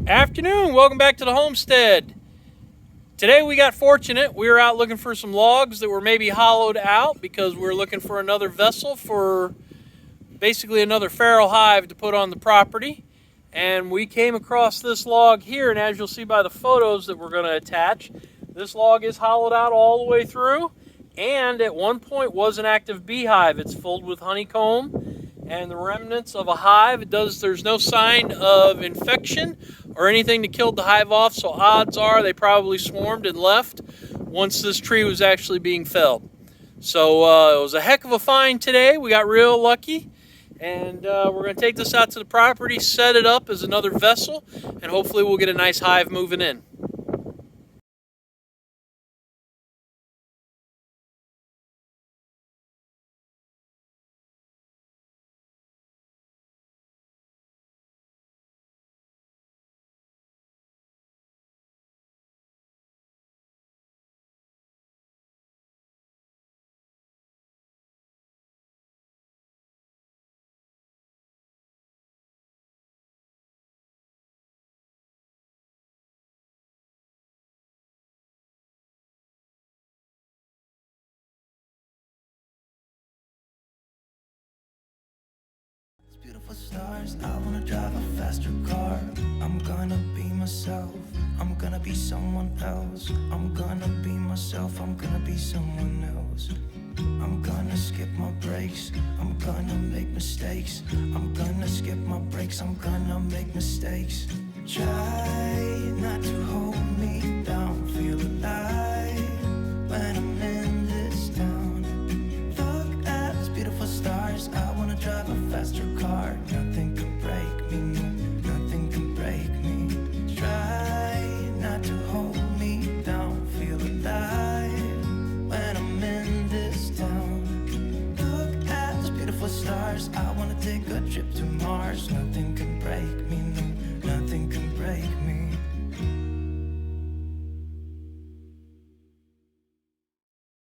Afternoon, welcome back to the homestead. Today we got fortunate. We were out looking for some logs that were maybe hollowed out because we were looking for another vessel for basically another feral hive to put on the property. And we came across this log here, and as you'll see by the photos that we're going to attach, this log is hollowed out all the way through, and at one point was an active beehive. It's filled with honeycomb and the remnants of a hive. There's no sign of infection or anything that killed the hive off, so odds are they probably swarmed and left once this tree was actually being felled. So it was a heck of a find today. We got real lucky, and we're going to take this out to the property, set it up as another vessel, and hopefully we'll get a nice hive moving in. Beautiful stars, I wanna drive a faster car. I'm gonna be myself, I'm gonna be someone else. I'm gonna be myself, I'm gonna be someone else. I'm gonna skip my breaks, I'm gonna make mistakes. I'm gonna skip my breaks, I'm gonna make mistakes. Try not to hold me down, feel alive when I'm in this town. Look at these beautiful stars, I wanna drive a faster car. Nothing can break me, no, nothing can break me. Try not to hold me down, feel alive when I'm in this town. Look at those beautiful stars, I wanna take a trip to Mars. Nothing can break me.